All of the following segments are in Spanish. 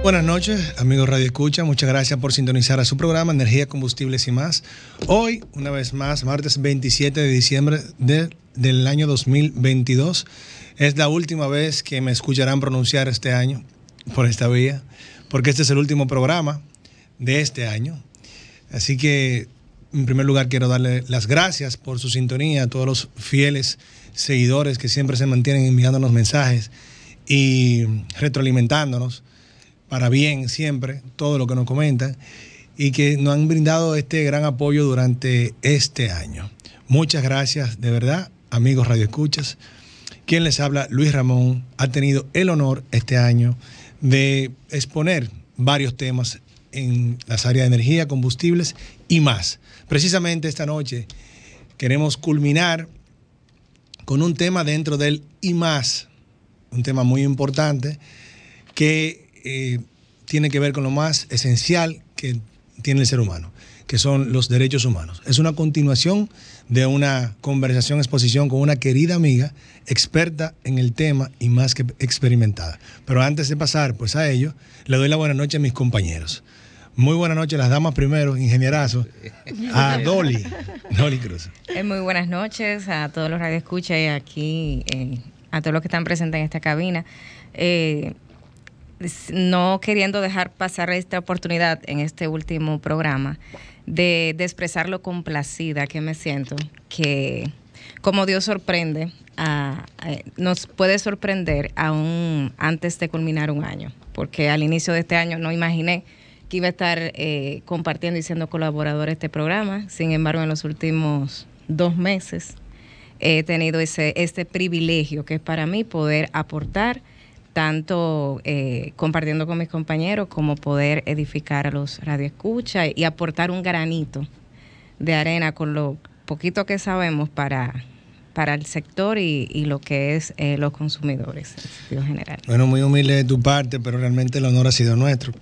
Buenas noches, amigos Radio Escucha. Muchas gracias por sintonizar a su programa Energía, Combustibles y Más. Hoy, una vez más, martes 27 de diciembre del año 2022. Es la última vez que me escucharán pronunciar este año por esta vía, porque este es el último programa de este año. Así que, en primer lugar, quiero darle las gracias por su sintonía a todos los fieles seguidores que siempre se mantienen enviándonos mensajes y retroalimentándonos para bien siempre, todo lo que nos comentan y que nos han brindado este gran apoyo durante este año. Muchas gracias, de verdad, amigos Radio Escuchas. Quien les habla, Luis Ramón, ha tenido el honor este año de exponer varios temas en las áreas de energía, combustibles y más. Precisamente esta noche queremos culminar con un tema dentro del y más, un tema muy importante que tiene que ver con lo más esencial que tiene el ser humano, que son los derechos humanos. Es una continuación de una conversación, exposición con una querida amiga, experta en el tema y más que experimentada. Pero antes de pasar pues a ello, le doy la buena noche a mis compañeros. Muy buenas noches, las damas primero, ingenierazo, a Dolly Cruz. Muy buenas noches a todos los radioescuchas y aquí a todos los que están presentes en esta cabina. No queriendo dejar pasar esta oportunidad en este último programa de expresar lo complacida que me siento, que como Dios sorprende, nos puede sorprender aún antes de culminar un año, porque al inicio de este año no imaginé que iba a estar compartiendo y siendo colaborador de este programa. Sin embargo, en los últimos 2 meses he tenido este privilegio que es para mí poder aportar, tanto compartiendo con mis compañeros como poder edificar a los radioescuchas y aportar un granito de arena con lo poquito que sabemos para el sector y lo que es los consumidores en sentido general. Bueno, muy humilde de tu parte, pero realmente el honor ha sido nuestro.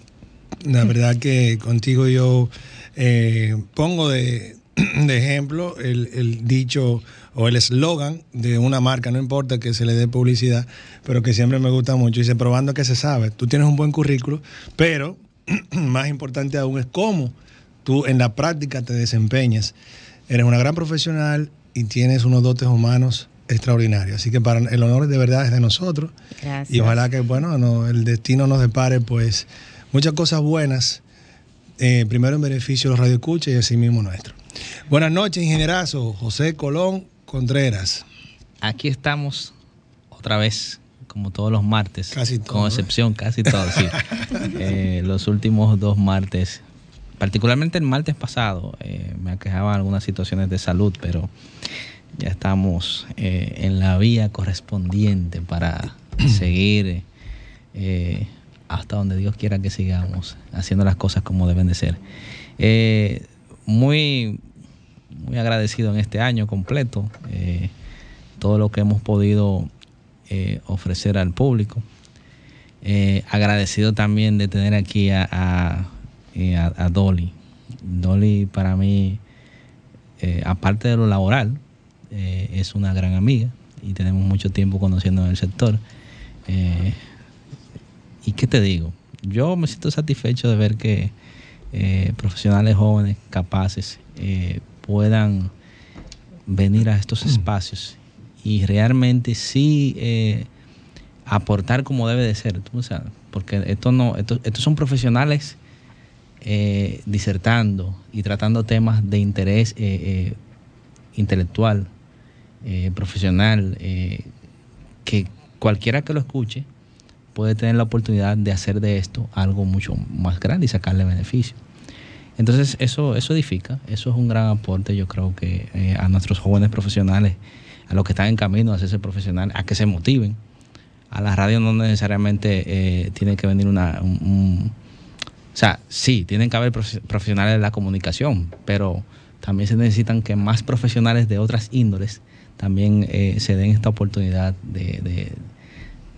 La verdad que contigo yo pongo de ejemplo el dicho o el eslogan de una marca, no importa que se le dé publicidad, pero que siempre me gusta mucho. Dice, probando que se sabe. Tú tienes un buen currículo, pero más importante aún es cómo tú en la práctica te desempeñas. Eres una gran profesional y tienes unos dotes humanos extraordinarios. Así que para el honor de verdad es de nosotros. Gracias. Y ojalá que, bueno, el destino nos depare pues muchas cosas buenas, primero en beneficio de los radioescuchas y así mismo nuestro. Buenas noches, ingenierazo José Colón Contreras. Aquí estamos otra vez, como todos los martes, casi todo, con excepción, casi todos, sí. Los últimos 2 martes, particularmente el martes pasado, me aquejaban algunas situaciones de salud, pero ya estamos en la vía correspondiente para seguir hasta donde Dios quiera que sigamos haciendo las cosas como deben de ser. Muy agradecido en este año completo, todo lo que hemos podido ofrecer al público. Agradecido también de tener aquí a Dolly. Dolly para mí, aparte de lo laboral, es una gran amiga y tenemos mucho tiempo conociendo en el sector. ¿Y qué te digo? Yo me siento satisfecho de ver que profesionales jóvenes, capaces, puedan venir a estos espacios y realmente sí aportar como debe de ser, ¿tú sabes? Porque estos son profesionales disertando y tratando temas de interés intelectual, profesional, que cualquiera que lo escuche puede tener la oportunidad de hacer de esto algo mucho más grande y sacarle beneficio. Entonces eso edifica, eso es un gran aporte, yo creo que a nuestros jóvenes profesionales, a los que están en camino a hacerse profesional, a que se motiven. A la radio no necesariamente tiene que venir o sea, sí, tienen que haber profesionales de la comunicación, pero también se necesitan que más profesionales de otras índoles también se den esta oportunidad de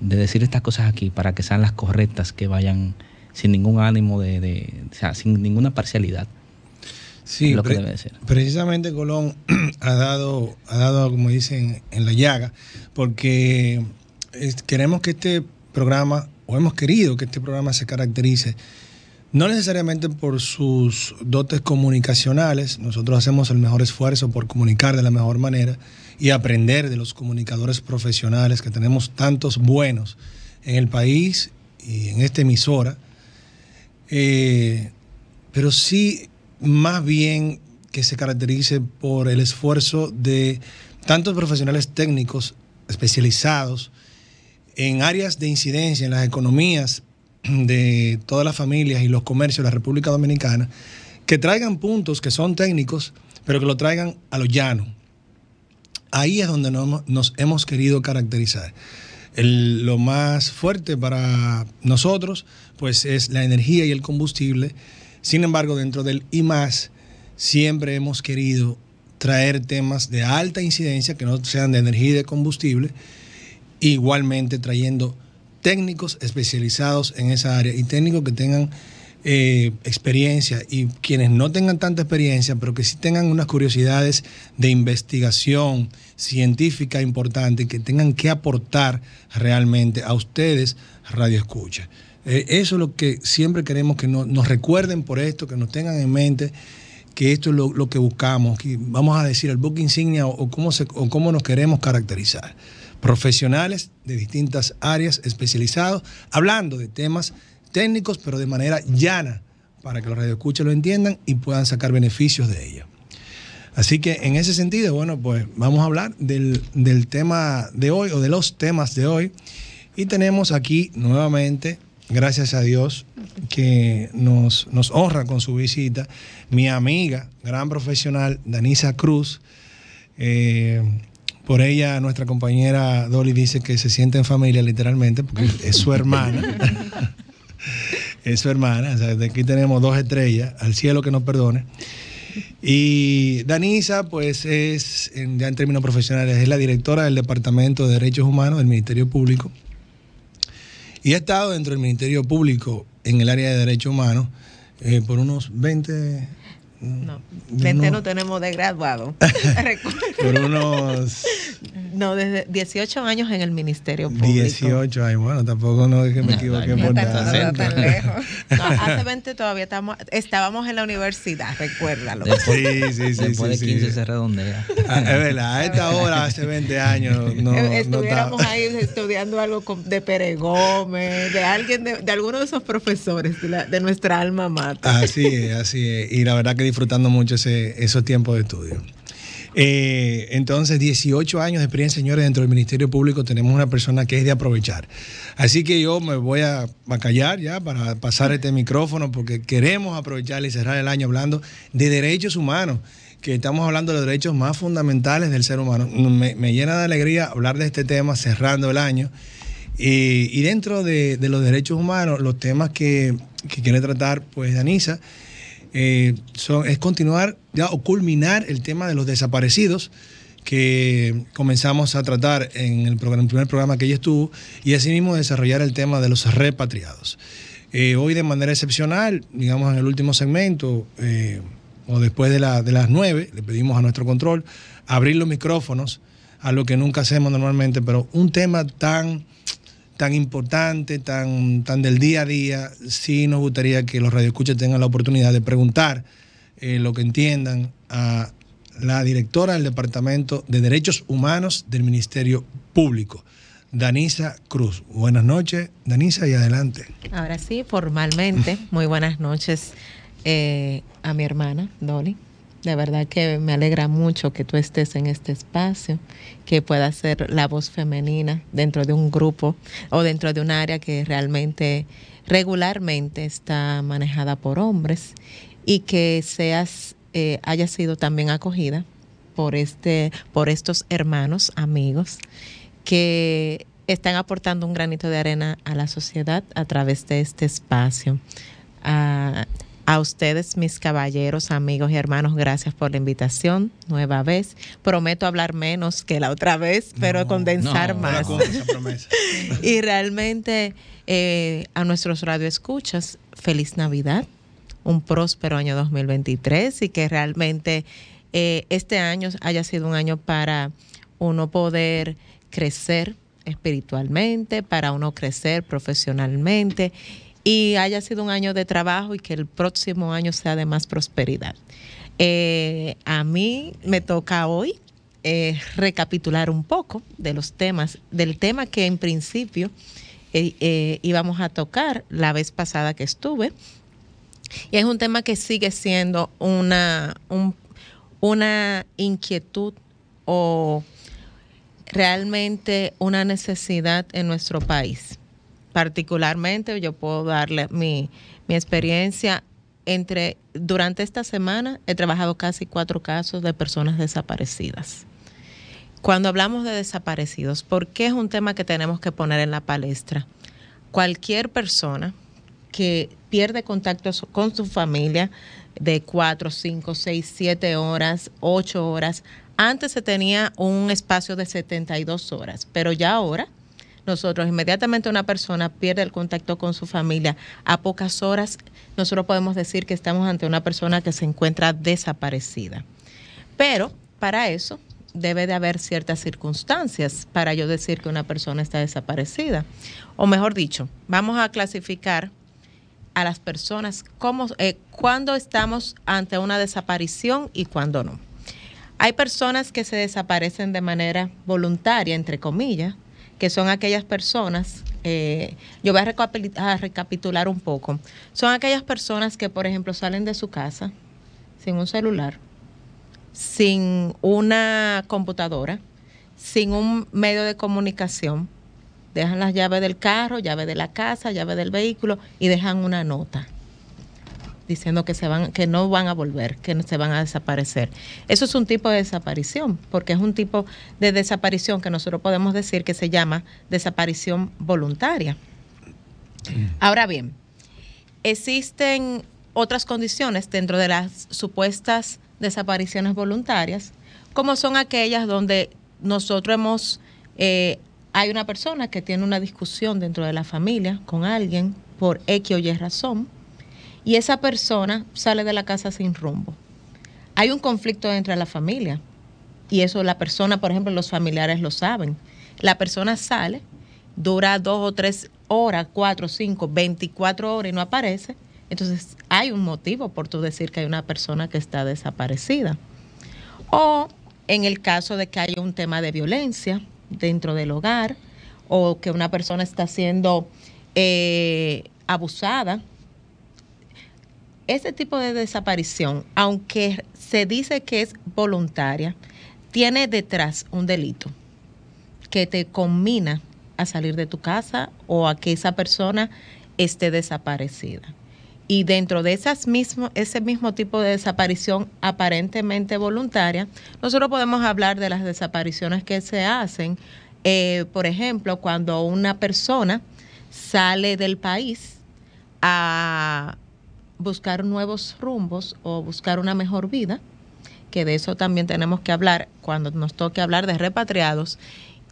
decir estas cosas aquí para que sean las correctas, que vayan sin ningún ánimo o sea, sin ninguna parcialidad. Sí, lo que debe de ser. Precisamente Colón ha dado, como dicen, en la llaga, porque queremos que este programa o hemos querido que este programa se caracterice, no necesariamente por sus dotes comunicacionales. Nosotros hacemos el mejor esfuerzo por comunicar de la mejor manera y aprender de los comunicadores profesionales, que tenemos tantos buenos en el país y en esta emisora, pero sí más bien que se caracterice por el esfuerzo de tantos profesionales técnicos especializados en áreas de incidencia en las economías de todas las familias y los comercios de la República Dominicana, que traigan puntos que son técnicos, pero que lo traigan a lo llano. Ahí es donde nos hemos querido caracterizar. Lo más fuerte para nosotros, pues, es la energía y el combustible. Sin embargo, dentro del I+, siempre hemos querido traer temas de alta incidencia que no sean de energía y de combustible, igualmente trayendo técnicos especializados en esa área y técnicos que tengan experiencia, y quienes no tengan tanta experiencia, pero que sí tengan unas curiosidades de investigación científica importante y que tengan que aportar realmente a ustedes, Radio Escucha. Eso es lo que siempre queremos, que nos recuerden por esto, que nos tengan en mente que esto es lo que buscamos, que vamos a decir el buque insignia o cómo nos queremos caracterizar. Profesionales de distintas áreas, especializados, hablando de temas técnicos, pero de manera llana, para que los radioescuchas lo entiendan y puedan sacar beneficios de ello. Así que en ese sentido, bueno, pues vamos a hablar del tema de hoy, o de los temas de hoy. Y tenemos aquí nuevamente, gracias a Dios, que nos honra con su visita, mi amiga, gran profesional, Danisa Cruz. Por ella, nuestra compañera Dolly dice que se siente en familia, literalmente, porque es su hermana. Es su hermana. O sea, de aquí tenemos 2 estrellas, al cielo que nos perdone. Y Danisa, pues, ya en términos profesionales, es la directora del Departamento de Derechos Humanos del Ministerio Público. Y ha estado dentro del Ministerio Público en el área de Derechos Humanos por unos 20... No, 20 no tenemos de graduado. Por unos... No, desde 18 años en el Ministerio Público. 18 años, bueno, tampoco no es que me equivoqué por nada. Tan lejos. No, hace 20 todavía estábamos en la universidad, recuérdalo. Después de 15 se redondea. Es verdad, a esta hora, hace 20 años, estuviéramos ahí estudiando algo de Pérez Gómez, de alguien, de alguno de esos profesores de nuestra alma mater. Así es. Y la verdad que disfrutando mucho esos tiempos de estudio. Entonces, 18 años de experiencia, señores, dentro del Ministerio Público. Tenemos una persona que es de aprovechar. Así que yo me voy a callar ya para pasar este micrófono, porque queremos aprovechar y cerrar el año hablando de derechos humanos, que estamos hablando de los derechos más fundamentales del ser humano. Me llena de alegría hablar de este tema cerrando el año. Y dentro de los derechos humanos, los temas que quiere tratar, pues, Danisa, es continuar ya o culminar el tema de los desaparecidos, que comenzamos a tratar en el primer programa que ella estuvo, y asimismo desarrollar el tema de los repatriados. Hoy, de manera excepcional, digamos en el último segmento, o después de las 9, le pedimos a nuestro control abrir los micrófonos, a lo que nunca hacemos normalmente, pero un tema tan importante, tan del día a día, sí nos gustaría que los radioescuchas tengan la oportunidad de preguntar lo que entiendan a la directora del Departamento de Derechos Humanos del Ministerio Público, Danisa Cruz. Buenas noches, Danisa, y adelante. Ahora sí, formalmente, muy buenas noches a mi hermana, Dolly. De verdad que me alegra mucho que tú estés en este espacio, que puedas ser la voz femenina dentro de un grupo o dentro de un área que realmente regularmente está manejada por hombres, y que hayas sido también acogida por estos hermanos, amigos, que están aportando un granito de arena a la sociedad a través de este espacio. A ustedes, mis caballeros, amigos y hermanos, gracias por la invitación nueva vez. Prometo hablar menos que la otra vez, pero condensar más. Y realmente a nuestros radioescuchas, feliz Navidad, un próspero año 2023, y que realmente este año haya sido un año para uno poder crecer, espiritualmente, para uno crecer profesionalmente y haya sido un año de trabajo y que el próximo año sea de más prosperidad. A mí me toca hoy recapitular un poco de los temas, del tema que en principio íbamos a tocar la vez pasada que estuve. Y es un tema que sigue siendo una inquietud o realmente una necesidad en nuestro país. Particularmente yo puedo darle mi experiencia. Durante esta semana he trabajado casi 4 casos de personas desaparecidas. Cuando hablamos de desaparecidos, ¿por qué es un tema que tenemos que poner en la palestra? Cualquier persona que pierde contacto con su familia de 4, 5, 6, 7 horas, 8 horas. Antes se tenía un espacio de 72 horas, pero ya ahora nosotros inmediatamente una persona pierde el contacto con su familia a pocas horas, nosotros podemos decir que estamos ante una persona que se encuentra desaparecida. Pero para eso debe de haber ciertas circunstancias para yo decir que una persona está desaparecida. O mejor dicho, vamos a clasificar a las personas cuándo estamos ante una desaparición y cuándo no. Hay personas que se desaparecen de manera voluntaria, entre comillas, que son aquellas personas, yo voy a recapitular un poco, son aquellas personas que, por ejemplo, salen de su casa sin un celular, sin una computadora, sin un medio de comunicación, dejan las llaves del carro, llave de la casa, llave del vehículo y dejan una nota diciendo que no van a volver, que se van a desaparecer. Eso es un tipo de desaparición, porque es un tipo de desaparición que nosotros podemos decir que se llama desaparición voluntaria. Ahora bien, existen otras condiciones dentro de las supuestas desapariciones voluntarias, como son aquellas donde nosotros hay una persona que tiene una discusión dentro de la familia con alguien por X o Y razón, y esa persona sale de la casa sin rumbo. Hay un conflicto dentro de la familia, y eso la persona, por ejemplo, los familiares lo saben. La persona sale, dura 2 o 3 horas, 4, 5, 24 horas y no aparece. Entonces hay un motivo por tú decir que hay una persona que está desaparecida. O en el caso de que haya un tema de violencia dentro del hogar, o que una persona está siendo abusada. Ese tipo de desaparición, aunque se dice que es voluntaria, tiene detrás un delito que te conmina a salir de tu casa o a que esa persona esté desaparecida. Y dentro de ese mismo tipo de desaparición aparentemente voluntaria, nosotros podemos hablar de las desapariciones que se hacen, por ejemplo, cuando una persona sale del país a buscar nuevos rumbos o buscar una mejor vida, que de eso también tenemos que hablar cuando nos toque hablar de repatriados,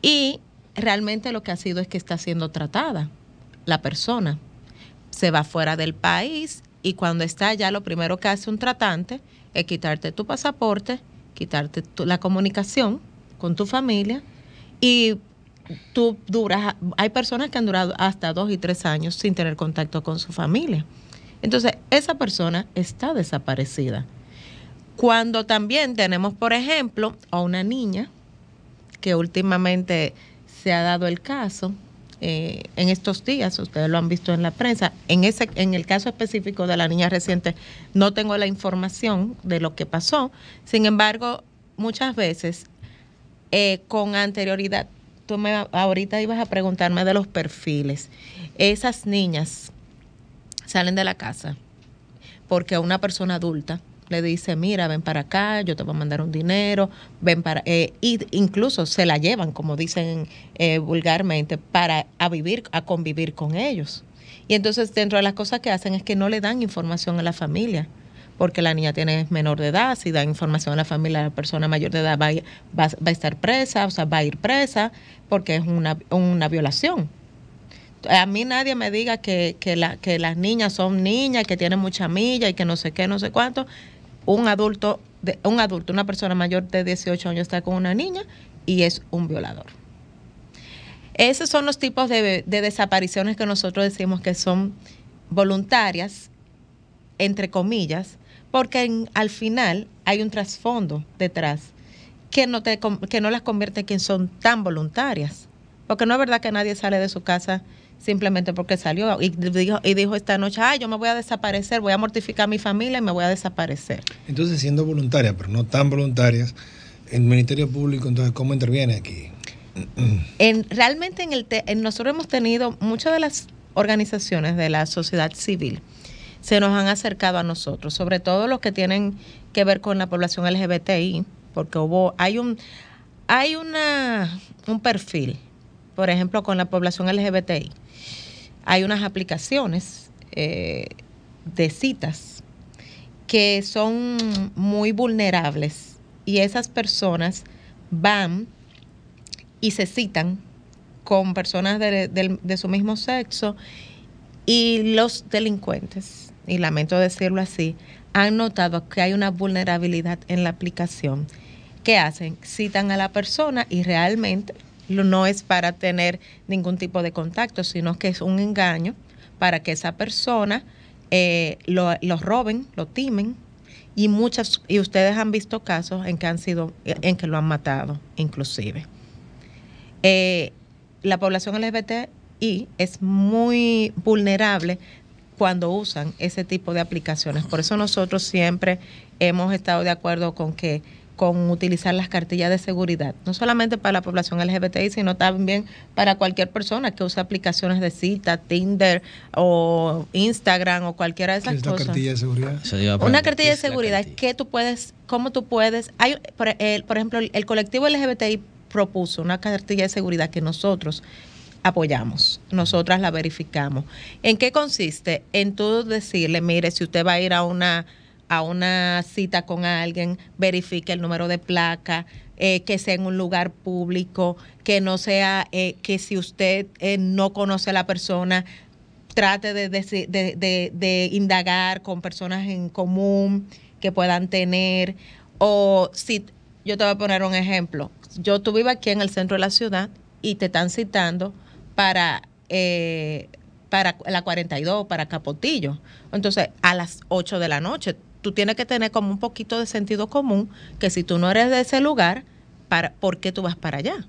y realmente lo que ha sido es que está siendo tratada la persona. Se va fuera del país y cuando está allá lo primero que hace un tratante es quitarte tu pasaporte, quitarte la comunicación con tu familia, y tú hay personas que han durado hasta 2 y 3 años sin tener contacto con su familia. Entonces, esa persona está desaparecida. Cuando también tenemos, por ejemplo, a una niña, que últimamente se ha dado el caso, en estos días, ustedes lo han visto en la prensa, en el caso específico de la niña reciente, no tengo la información de lo que pasó. Sin embargo, muchas veces, con anterioridad, ahorita ibas a preguntarme de los perfiles. Esas niñas salen de la casa porque una persona adulta le dice, mira, ven para acá, yo te voy a mandar un dinero, ven para, y incluso se la llevan, como dicen vulgarmente, a convivir con ellos. Y entonces dentro de las cosas que hacen es que no le dan información a la familia, porque la niña tiene menor de edad. Si da información a la familia, la persona mayor de edad va a estar presa, o sea, va a ir presa, porque es una violación. A mí nadie me diga que las niñas son niñas, que tienen mucha milla y que no sé qué, no sé cuánto. Un adulto, una persona mayor de 18 años está con una niña y es un violador. Esos son los tipos de desapariciones que nosotros decimos que son voluntarias, entre comillas, porque al final hay un trasfondo detrás que no las convierte en quien son tan voluntarias. Porque no es verdad que nadie sale de su casa simplemente porque salió y dijo esta noche, yo me voy a desaparecer, voy a mortificar a mi familia y me voy a desaparecer. Entonces, siendo voluntarias, pero no tan voluntarias, el Ministerio Público, entonces, ¿cómo interviene aquí? Realmente nosotros hemos tenido muchas de las organizaciones de la sociedad civil se nos han acercado a nosotros, sobre todo los que tienen que ver con la población LGBTI, porque hay un perfil, por ejemplo, con la población LGBTI. Hay unas aplicaciones de citas que son muy vulnerables y esas personas van y se citan con personas de su mismo sexo y los delincuentes, y lamento decirlo así, han notado que hay una vulnerabilidad en la aplicación. ¿Qué hacen? Citan a la persona y realmente no es para tener ningún tipo de contacto, sino que es un engaño para que esa persona lo roben, lo timen, y ustedes han visto casos en que lo han matado, inclusive. La población LGBTI es muy vulnerable cuando usan ese tipo de aplicaciones. Por eso nosotros siempre hemos estado de acuerdo con utilizar las cartillas de seguridad, no solamente para la población LGBTI, sino también para cualquier persona que use aplicaciones de cita, Tinder o Instagram o cualquiera de esas cosas. ¿Una cartilla de seguridad? Una cartilla de seguridad que cómo tú puedes, por ejemplo, el colectivo LGBTI propuso una cartilla de seguridad que nosotros apoyamos, nosotras la verificamos. ¿En qué consiste? En tú decirle, mire, si usted va a ir a una cita con alguien, verifique el número de placa, que sea en un lugar público, que no sea, que si usted no conoce a la persona, trate de indagar con personas en común que puedan tener. O si, yo te voy a poner un ejemplo, tú vives aquí en el centro de la ciudad y te están citando para la 42, para Capotillo. Entonces, a las 8 de la noche, tú tienes que tener como un poquito de sentido común, que si tú no eres de ese lugar, ¿por qué tú vas para allá?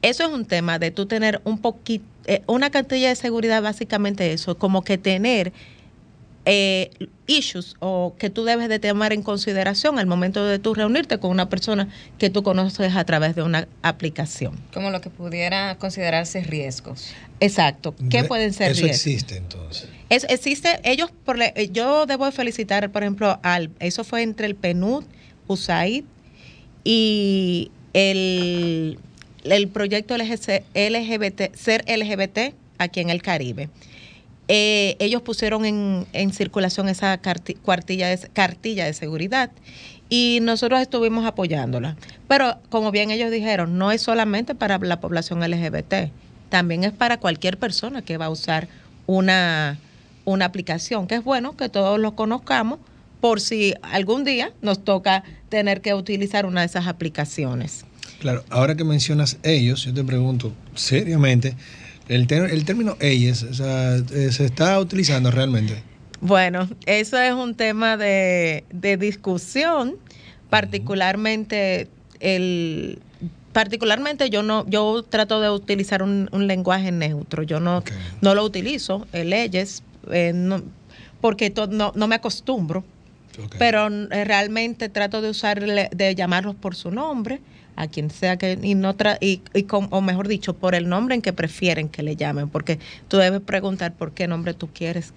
Eso es un tema de tú tener un poquito, una cartilla de seguridad, básicamente eso, como que tener issues o que tú debes de tomar en consideración al momento de tú reunirte con una persona que tú conoces a través de una aplicación. Como lo que pudiera considerarse riesgos. Exacto. ¿Qué pueden ser riesgos? Eso existe entonces. Existe, yo debo felicitar, por ejemplo, eso fue entre el PNUD, USAID y el proyecto LGBT, Ser LGBT aquí en el Caribe. Ellos pusieron en circulación esa cartilla de seguridad y nosotros estuvimos apoyándola. Pero como bien ellos dijeron, no es solamente para la población LGBT, también es para cualquier persona que va a usar una aplicación, que es bueno que todos lo conozcamos por si algún día nos toca tener que utilizar una de esas aplicaciones. Claro, ahora que mencionas ellos, yo te pregunto seriamente, el término ellos, o sea, ¿se está utilizando realmente? Bueno, eso es un tema de discusión, particularmente yo trato de utilizar un lenguaje neutro, yo no lo utilizo, ellos, porque no me acostumbro, pero realmente trato de llamarlos por su nombre, a quien sea que, o mejor dicho, por el nombre en que prefieren que le llamen, porque tú debes preguntar por qué nombre tú quieres,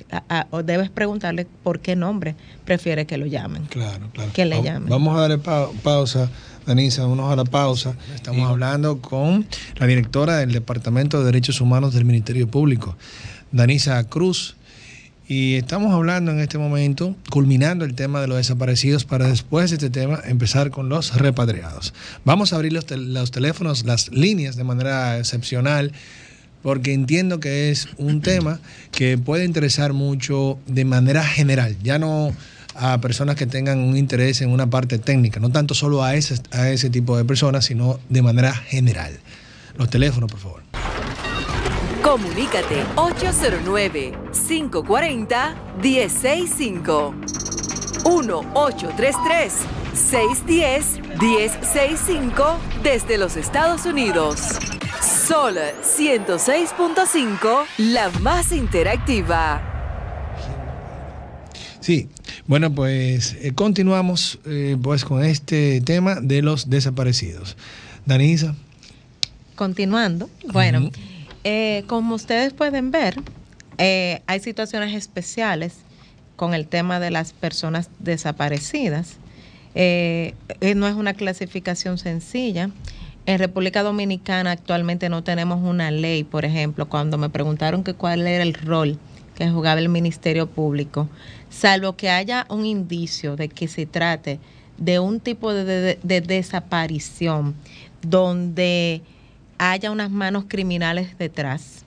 o debes preguntarle por qué nombre prefiere que lo llamen. Claro. Que le llamen. Vamos a darle pausa, Danisa, vámonos a la pausa. Estamos hablando con la directora del Departamento de Derechos Humanos del Ministerio Público, Danisa Cruz. Y estamos hablando en este momento, culminando el tema de los desaparecidos, para después de este tema empezar con los repatriados. Vamos a abrir los teléfonos, las líneas de manera excepcional, porque entiendo que es un tema que puede interesar mucho de manera general, ya no a personas que tengan un interés en una parte técnica, no tanto solo a ese tipo de personas, sino de manera general. Los teléfonos, por favor. Comunícate 809-540-1065. 1-833-610-1065 desde los Estados Unidos. Sol 106.5, la más interactiva. Sí, bueno, pues continuamos pues con este tema de los desaparecidos. Danisa. Continuando, bueno, como ustedes pueden ver, hay situaciones especiales con el tema de las personas desaparecidas. No es una clasificación sencilla. En República Dominicana actualmente no tenemos una ley. Por ejemplo, cuando me preguntaron que cuál era el rol que jugaba el Ministerio Público, salvo que haya un indicio de que se trate de un tipo de desaparición donde haya unas manos criminales detrás,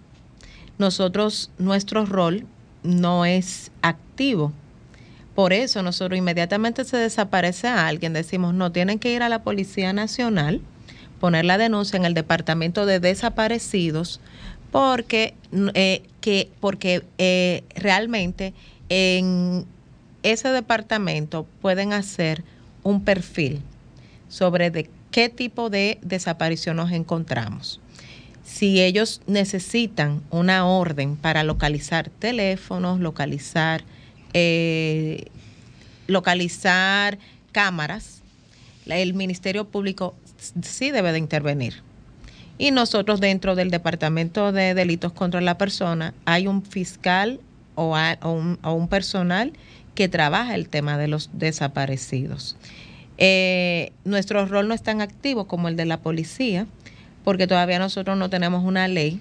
nuestro rol no es activo. Por eso nosotros inmediatamente se desaparece a alguien, decimos, no, tienen que ir a la Policía Nacional, poner la denuncia en el Departamento de Desaparecidos, porque realmente en ese departamento pueden hacer un perfil sobre de qué tipo de desaparición nos encontramos. Si ellos necesitan una orden para localizar teléfonos, localizar cámaras, el Ministerio Público sí debe de intervenir. Y nosotros dentro del Departamento de Delitos contra la Persona hay un fiscal o un personal que trabaja el tema de los desaparecidos. Nuestro rol no es tan activo como el de la policía, porque todavía nosotros no tenemos una ley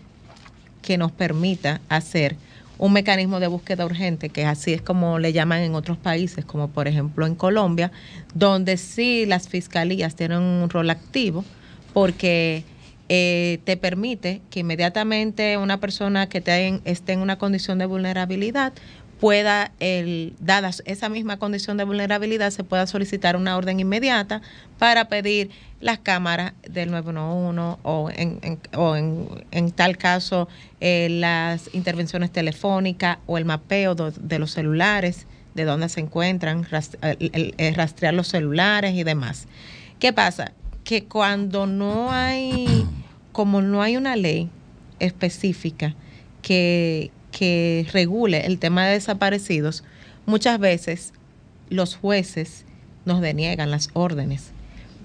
que nos permita hacer un mecanismo de búsqueda urgente, que así es como le llaman en otros países, como por ejemplo en Colombia, donde sí las fiscalías tienen un rol activo, porque te permite que inmediatamente una persona que esté en una condición de vulnerabilidad pueda, dada esa misma condición de vulnerabilidad, se pueda solicitar una orden inmediata para pedir las cámaras del 911 o en tal caso las intervenciones telefónicas o el mapeo de los celulares, de dónde se encuentran, rastrear los celulares y demás. ¿Qué pasa? Que cuando no hay una ley específica que regule el tema de desaparecidos, muchas veces los jueces nos deniegan las órdenes,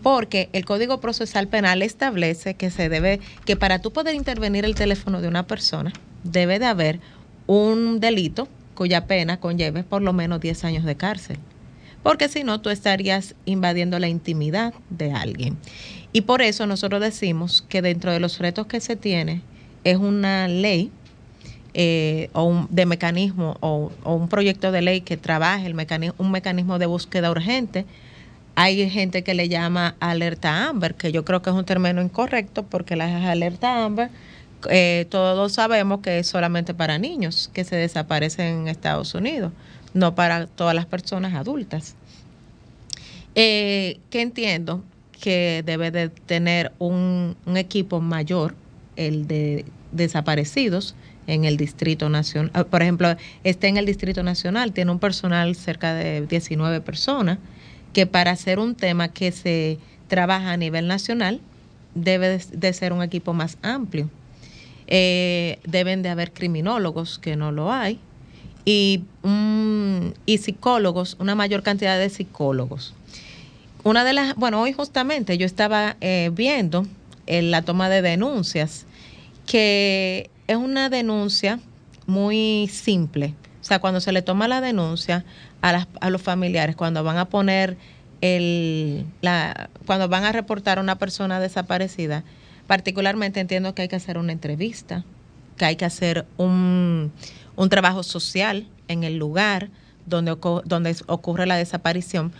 porque el Código Procesal Penal establece que para tú poder intervenir el teléfono de una persona debe de haber un delito cuya pena conlleve por lo menos 10 años de cárcel, porque si no tú estarías invadiendo la intimidad de alguien. Y por eso nosotros decimos que dentro de los retos que se tiene es una ley de mecanismo o un proyecto de ley que trabaje un mecanismo de búsqueda urgente. Hay gente que le llama alerta Amber, que yo creo que es un término incorrecto, porque la alerta Amber todos sabemos que es solamente para niños que se desaparecen en Estados Unidos, no para todas las personas adultas. Que entiendo que debe de tener un equipo mayor, el de desaparecidos, en el Distrito Nacional. Por ejemplo, en el Distrito Nacional, tiene un personal cerca de 19 personas, que para hacer un tema que se trabaja a nivel nacional, debe de ser un equipo más amplio. Deben de haber criminólogos, que no lo hay, y psicólogos, una mayor cantidad de psicólogos. Hoy justamente yo estaba viendo la toma de denuncias, que es una denuncia muy simple. O sea, cuando se le toma la denuncia a los familiares, cuando van a poner cuando van a reportar a una persona desaparecida, particularmente entiendo que hay que hacer una entrevista, que hay que hacer un trabajo social en el lugar donde ocurre la desaparición,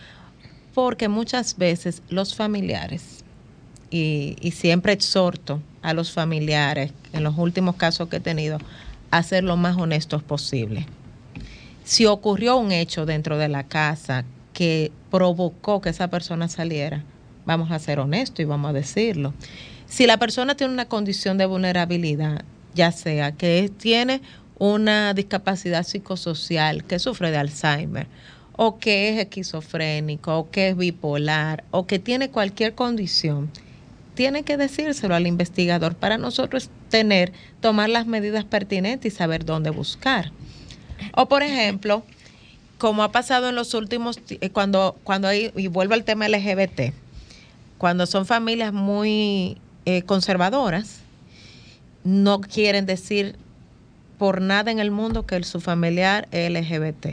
porque muchas veces los familiares, y siempre exhorto a los familiares, en los últimos casos que he tenido, a ser lo más honestos posible. Si ocurrió un hecho dentro de la casa que provocó que esa persona saliera, vamos a ser honestos y vamos a decirlo. Si la persona tiene una condición de vulnerabilidad, ya sea que tiene una discapacidad psicosocial, que sufre de Alzheimer, o que es esquizofrénico, o que es bipolar, o que tiene cualquier condición, tiene que decírselo al investigador para nosotros tomar las medidas pertinentes y saber dónde buscar. O por ejemplo, como ha pasado en los últimos, cuando hay, y vuelvo al tema LGBT, cuando son familias muy conservadoras, no quieren decir por nada en el mundo que su familiar es LGBT.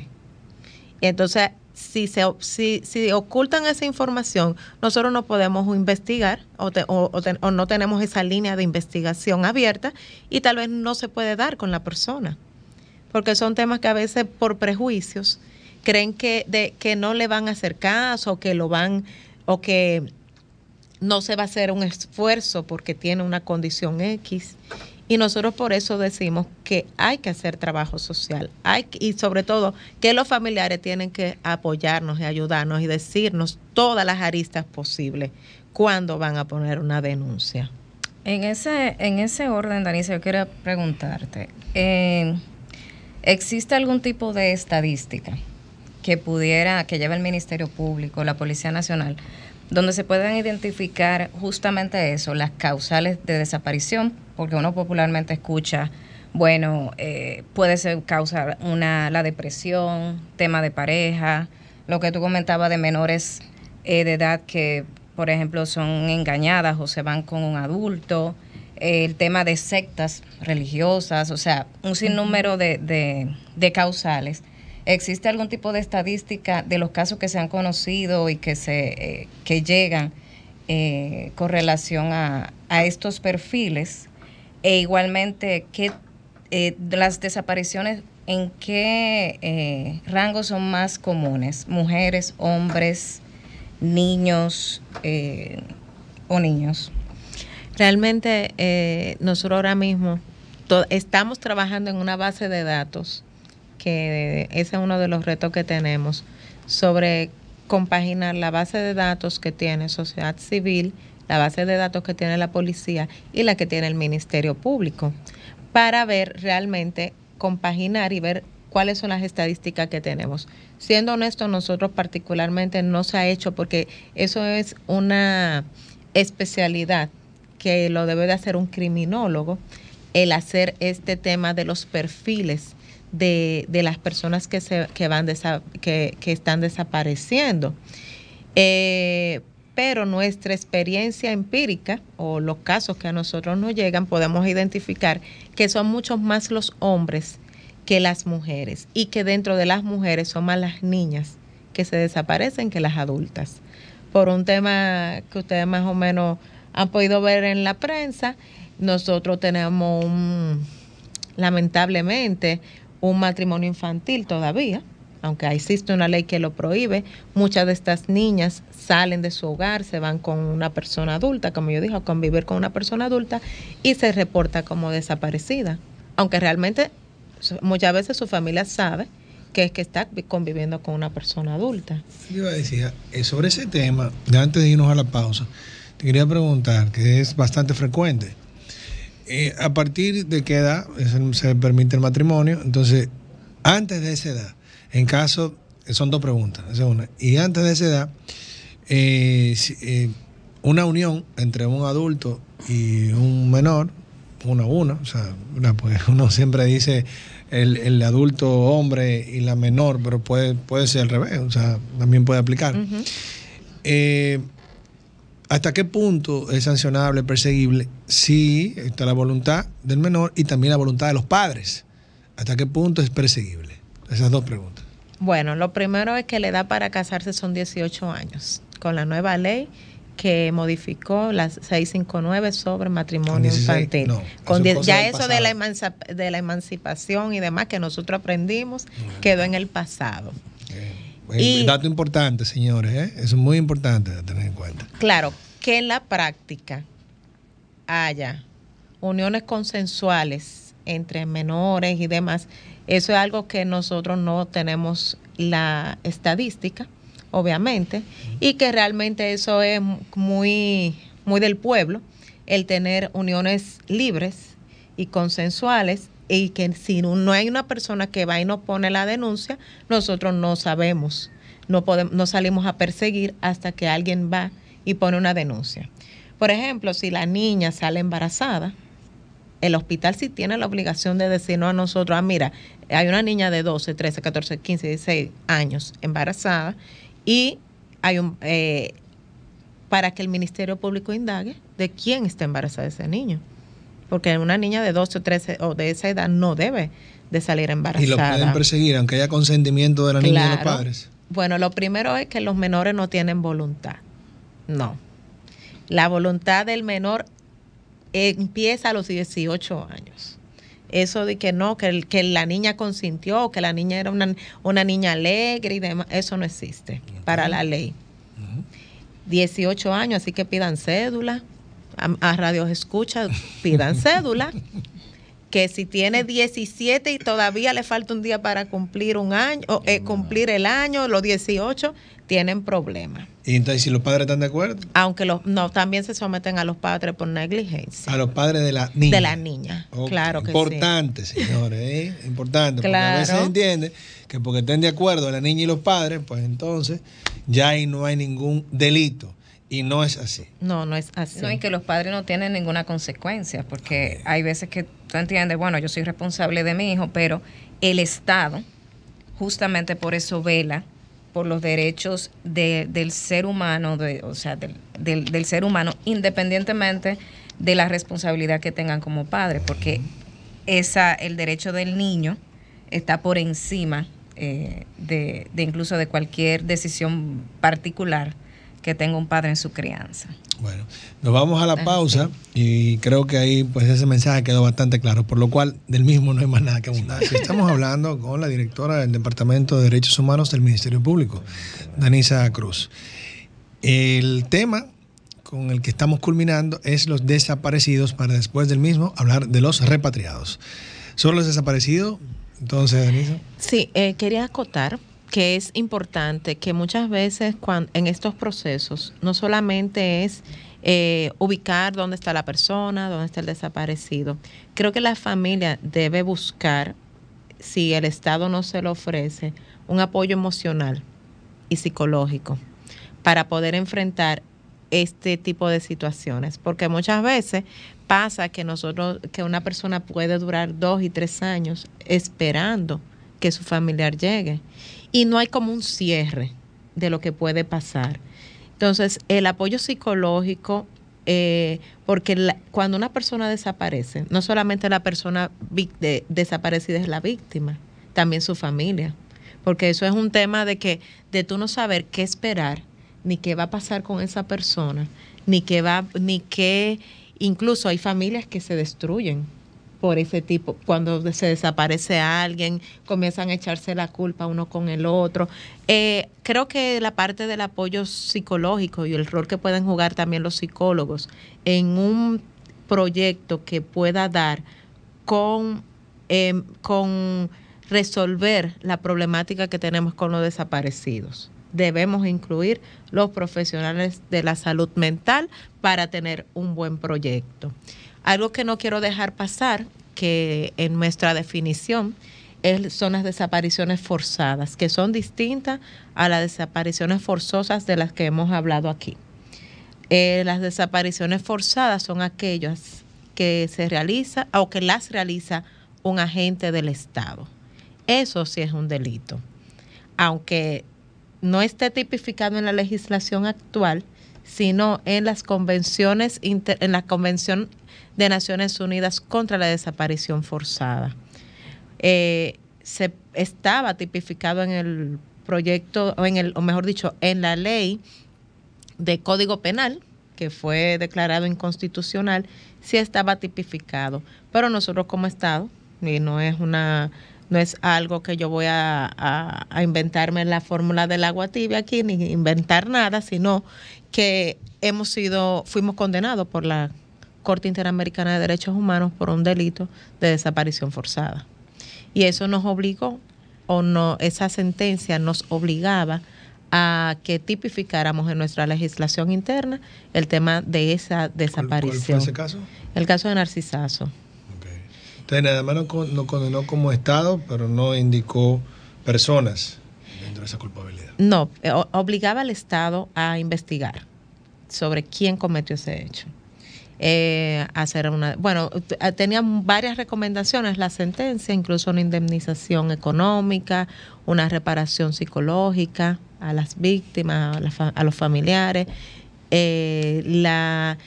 Y entonces, si ocultan esa información, nosotros no podemos investigar o no tenemos esa línea de investigación abierta y tal vez no se puede dar con la persona. Porque son temas que a veces por prejuicios creen que no le van a hacer caso o que no se va a hacer un esfuerzo porque tiene una condición X. Y nosotros por eso decimos que hay que hacer trabajo social. Y sobre todo que los familiares tienen que apoyarnos y ayudarnos y decirnos todas las aristas posibles cuando van a poner una denuncia. En ese orden, Danisa, yo quiero preguntarte, ¿existe algún tipo de estadística que lleve el Ministerio Público, la Policía Nacional, donde se puedan identificar justamente eso, las causales de desaparición? Porque uno popularmente escucha, bueno, puede ser causar la depresión, tema de pareja, lo que tú comentabas de menores de edad que, por ejemplo, son engañadas o se van con un adulto, el tema de sectas religiosas, o sea, un sinnúmero de causales. ¿Existe algún tipo de estadística de los casos que se han conocido y que llegan con relación a estos perfiles? E igualmente, las desapariciones, ¿en qué rangos son más comunes? ¿Mujeres, hombres, niños o niños? Realmente nosotros ahora mismo estamos trabajando en una base de datos, que ese es uno de los retos que tenemos, sobre compaginar la base de datos que tiene sociedad civil, la base de datos que tiene la policía y la que tiene el Ministerio Público, para ver realmente, compaginar y ver cuáles son las estadísticas que tenemos. Siendo honesto, nosotros particularmente no se ha hecho, porque eso es una especialidad que lo debe de hacer un criminólogo, el hacer este tema de los perfiles de las personas que están desapareciendo. Pero nuestra experiencia empírica o los casos que a nosotros nos llegan, podemos identificar que son muchos más los hombres que las mujeres, y que dentro de las mujeres son más las niñas que se desaparecen que las adultas. Por un tema que ustedes más o menos han podido ver en la prensa, nosotros tenemos lamentablemente un matrimonio infantil todavía, aunque existe una ley que lo prohíbe. Muchas de estas niñas salen de su hogar, se van con una persona adulta, como yo dije, a convivir con una persona adulta, y se reporta como desaparecida, aunque realmente muchas veces su familia sabe que está conviviendo con una persona adulta. Yo iba a decir, sobre ese tema, antes de irnos a la pausa, te quería preguntar, que es bastante frecuente, ¿a partir de qué edad se permite el matrimonio? Entonces, antes de esa edad, en caso, son dos preguntas, esa es una, y antes de esa edad, una unión entre un adulto y un menor, o sea, pues uno siempre dice el adulto hombre y la menor, pero puede ser al revés, o sea, también puede aplicar. Uh-huh. ¿Hasta qué punto es sancionable, perseguible, si está la voluntad del menor y también la voluntad de los padres? ¿Hasta qué punto es perseguible? Esas dos preguntas. Bueno, lo primero es que la edad para casarse son 18 años, con la nueva ley que modificó la 659 sobre matrimonio 16, infantil. No, ya eso de la emancipación y demás que nosotros aprendimos, quedó en el pasado. Y dato importante, señores, eso es muy importante de tener en cuenta. Claro, que en la práctica haya uniones consensuales entre menores y demás, eso es algo que nosotros no tenemos la estadística, obviamente, y que realmente eso es muy, muy del pueblo, el tener uniones libres y consensuales, y que si no hay una persona que va y nos pone la denuncia, nosotros no sabemos, no salimos a perseguir hasta que alguien va y pone una denuncia. Por ejemplo, si la niña sale embarazada, el hospital sí tiene la obligación de decirnos a nosotros, mira, hay una niña de 12, 13, 14, 15, 16 años embarazada, y hay para que el Ministerio Público indague de quién está embarazada ese niño. Porque una niña de 12 o 13 o de esa edad no debe de salir embarazada. Y lo pueden perseguir, aunque haya consentimiento de la niña y de los padres. Bueno, lo primero es que los menores no tienen voluntad. No. La voluntad del menor empieza a los 18 años. Eso de que no, que la niña consintió, que la niña era una niña alegre y demás, eso no existe para la ley. 18 años, así que pidan cédula. A Radio Escucha, pidan cédula. Que si tiene 17 y todavía le falta un día para cumplir un año, cumplir el año, los 18, tienen problemas. ¿Y entonces si los padres están de acuerdo? Aunque también se someten a los padres por negligencia. A los padres de la niña. De la niña, okay. Claro que importante, sí. Señores, importante. Claro. Porque a veces se entiende que porque estén de acuerdo la niña y los padres, pues entonces ya ahí no hay ningún delito. Y no es así. No es así. No, y que los padres no tienen ninguna consecuencia, porque hay veces que tú entiendes, bueno, yo soy responsable de mi hijo, pero el Estado justamente por eso vela por los derechos del ser humano, del ser humano, independientemente de la responsabilidad que tengan como padres, porque el derecho del niño está por encima de incluso de cualquier decisión particular que tenga un padre en su crianza. Bueno, nos vamos a la pausa y creo que ahí pues ese mensaje quedó bastante claro, por lo cual del mismo no hay más nada que abundar. Estamos hablando con la directora del Departamento de Derechos Humanos del Ministerio Público, Danisa Cruz. El tema con el que estamos culminando es los desaparecidos, para después del mismo hablar de los repatriados. ¿Sobre los desaparecidos? Entonces, Danisa. Sí, quería acotar que es importante que muchas veces en estos procesos no solamente es ubicar dónde está la persona, dónde está el desaparecido. Creo que la familia debe buscar, si el Estado no se lo ofrece, un apoyo emocional y psicológico para poder enfrentar este tipo de situaciones, porque muchas veces pasa que una persona puede durar 2 y 3 años esperando que su familiar llegue. Y no hay como un cierre de lo que puede pasar. Entonces, el apoyo psicológico, porque cuando una persona desaparece, no solamente la persona desaparecida es la víctima, también su familia. Porque eso es un tema de tú no saber qué esperar, ni qué va a pasar con esa persona, incluso hay familias que se destruyen por ese tipo. Cuando se desaparece a alguien, comienzan a echarse la culpa uno con el otro. Creo que la parte del apoyo psicológico y el rol que pueden jugar también los psicólogos en un proyecto que pueda dar con resolver la problemática que tenemos con los desaparecidos. Debemos incluir los profesionales de la salud mental para tener un buen proyecto. Algo que no quiero dejar pasar, que en nuestra definición son las desapariciones forzadas, que son distintas a las desapariciones forzosas de las que hemos hablado aquí. Las desapariciones forzadas son aquellas que se realiza o que las realiza un agente del Estado. Eso sí es un delito. Aunque no esté tipificado en la legislación actual, sino en las convenciones, en la Convención de Naciones Unidas contra la Desaparición Forzada. Se estaba tipificado en el proyecto, o mejor dicho, en la ley de Código Penal, que fue declarado inconstitucional, sí estaba tipificado. Pero nosotros como Estado, y no es algo que yo voy a inventarme la fórmula del agua tibia aquí, ni inventar nada, sino que fuimos condenados por la Corte Interamericana de Derechos Humanos por un delito de desaparición forzada. Y eso nos obligó, esa sentencia nos obligaba a que tipificáramos en nuestra legislación interna el tema de esa desaparición. ¿Cuál fue ese caso? El caso de Narcisazo. Entonces, nada más no condenó como Estado, pero no indicó personas dentro de esa culpabilidad. No, obligaba al Estado a investigar sobre quién cometió ese hecho. Tenía varias recomendaciones la sentencia, incluso una indemnización económica, una reparación psicológica a las víctimas, a los familiares, el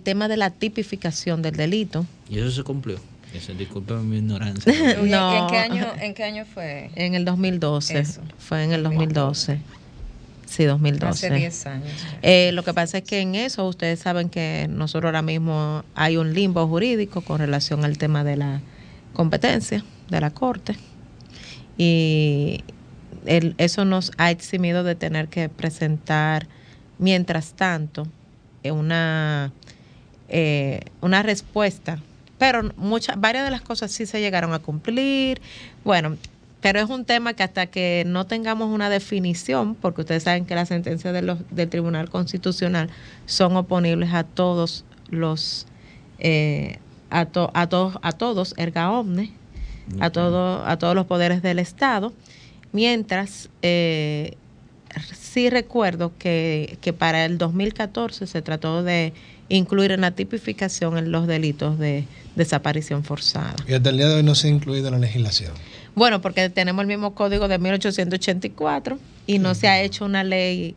tema de la tipificación del delito. ¿Y eso se cumplió? Disculpen mi ignorancia. No. ¿En qué año fue? En el 2012. Eso. Fue en el 2012. Sí, 2012. Hace 10 años. Lo que pasa es que en eso ustedes saben que nosotros ahora mismo hay un limbo jurídico con relación al tema de la competencia de la Corte. Y eso nos ha eximido de tener que presentar, mientras tanto, una respuesta. Pero varias de las cosas sí se llegaron a cumplir. Bueno, pero es un tema que hasta que no tengamos una definición, porque ustedes saben que las sentencias del Tribunal Constitucional son oponibles a todos los a todos erga omnes, a todos los poderes del Estado, mientras sí recuerdo que para el 2014 se trató de incluir en la tipificación en los delitos de desaparición forzada. Y hasta el día de hoy no se ha incluido en la legislación. Bueno, porque tenemos el mismo código de 1884 y no se ha hecho una ley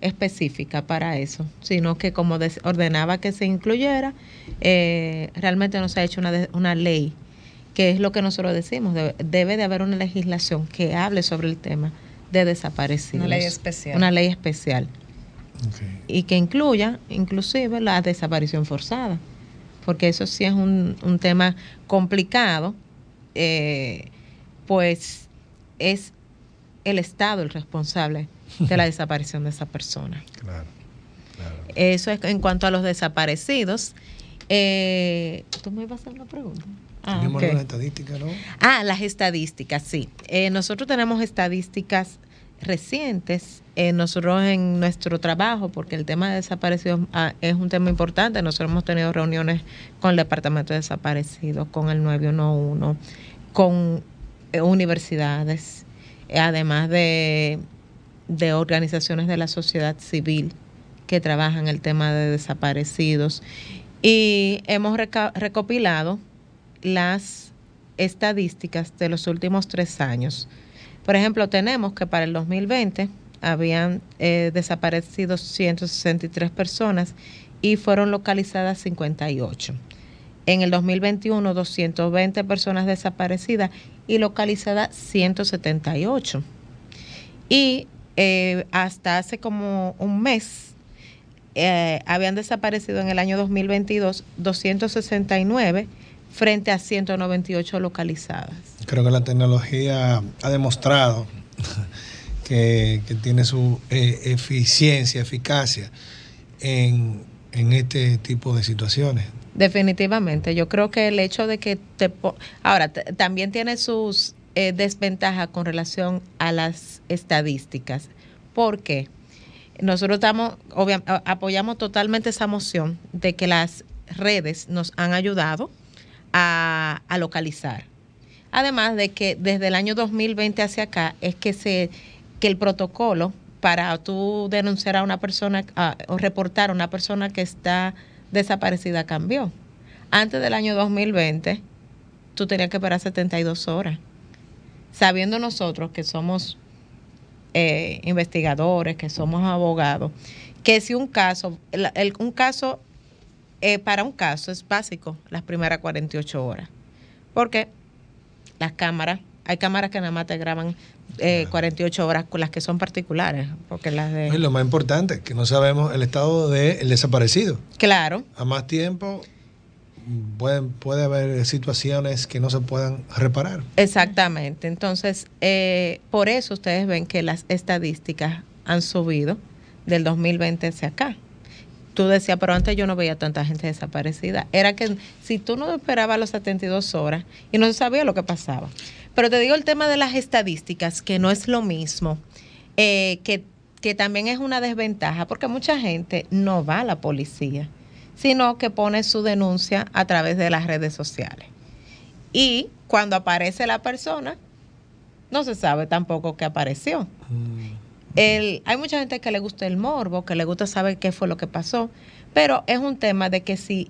específica para eso, sino que como ordenaba que se incluyera, realmente no se ha hecho una ley, que es lo que nosotros decimos, debe de haber una legislación que hable sobre el tema de desaparecidos. Una ley especial. Una ley especial. Okay. Y que incluya inclusive la desaparición forzada, porque eso sí es un tema complicado, pues es el Estado el responsable de la desaparición de esa persona. Claro. Eso es en cuanto a los desaparecidos. ¿Tú me ibas a hacer una pregunta? Tenemos Okay. una estadística, ¿no? Las estadísticas, sí. Nosotros tenemos estadísticas recientes. Nosotros en nuestro trabajo, porque el tema de desaparecidos es un tema importante, nosotros hemos tenido reuniones con el Departamento de Desaparecidos, con el 911, con universidades, además de organizaciones de la sociedad civil que trabajan el tema de desaparecidos. Y hemos recopilado las estadísticas de los últimos 3 años. Por ejemplo, tenemos que para el 2020 habían desaparecido 163 personas y fueron localizadas 58. En el 2021, 220 personas desaparecidas y localizadas 178. Y hasta hace como un mes habían desaparecido en el año 2022 269 frente a 198 localizadas. Creo que la tecnología ha demostrado que tiene su eficacia en este tipo de situaciones. Definitivamente, yo creo que el hecho de que ahora también tiene sus desventajas con relación a las estadísticas. ¿Por qué? Nosotros apoyamos totalmente esa moción de que las redes nos han ayudado a localizar. Además de que desde el año 2020 hacia acá es que el protocolo para tú denunciar a una persona o reportar a una persona que está desaparecida cambió. Antes del año 2020 tú tenías que esperar 72 horas. Sabiendo nosotros que somos investigadores, que somos abogados, que si un caso, para un caso es básico las primeras 48 horas. Porque las cámaras, hay cámaras que nada más te graban 48 horas con las que son particulares. Porque las de... Y lo más importante, que no sabemos el estado del desaparecido. Claro. A más tiempo puede haber situaciones que no se puedan reparar. Exactamente. Entonces, por eso ustedes ven que las estadísticas han subido del 2020 hacia acá. Tú decías, pero antes yo no veía tanta gente desaparecida. Era que si tú no esperabas las 72 horas y no se sabía lo que pasaba. Pero te digo el tema de las estadísticas, que no es lo mismo, que también es una desventaja, porque mucha gente no va a la policía. sino que pone su denuncia a través de las redes sociales. Y cuando aparece la persona, no se sabe tampoco que apareció. Hay mucha gente que le gusta el morbo, que le gusta saber qué fue lo que pasó, pero es un tema de que si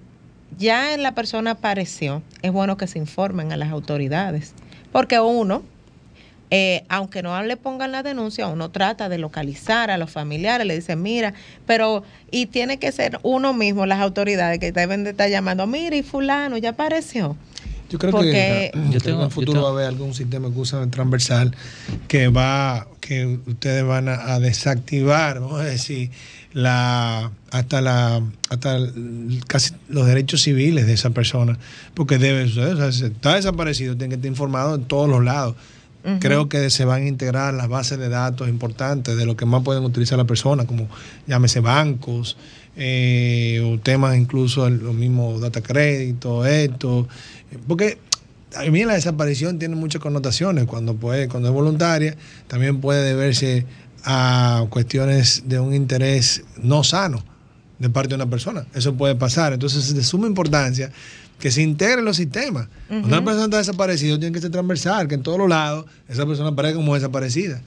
ya la persona apareció, es bueno que se informen a las autoridades, porque uno, aunque no le pongan la denuncia, uno trata de localizar a los familiares, le dice, mira, y tiene que ser uno mismo, las autoridades que deben de estar llamando, mira, y fulano ya apareció. Yo creo que en el futuro va a haber algún sistema que usa transversal que ustedes van a desactivar, vamos a decir, hasta casi los derechos civiles de esa persona, porque debe suceder, o sea, si está desaparecido, tiene que estar informado en todos los lados. Creo que se van a integrar las bases de datos importantes de lo que más pueden utilizar las personas, como llámese bancos, o temas incluso los mismos data crédito, porque a mí la desaparición tiene muchas connotaciones. Cuando es voluntaria, también puede deberse a cuestiones de un interés no sano de parte de una persona. Eso puede pasar. Entonces es de suma importancia que se integren los sistemas. Cuando una persona está desaparecida, tiene que ser transversal, que en todos los lados esa persona aparezca como desaparecida.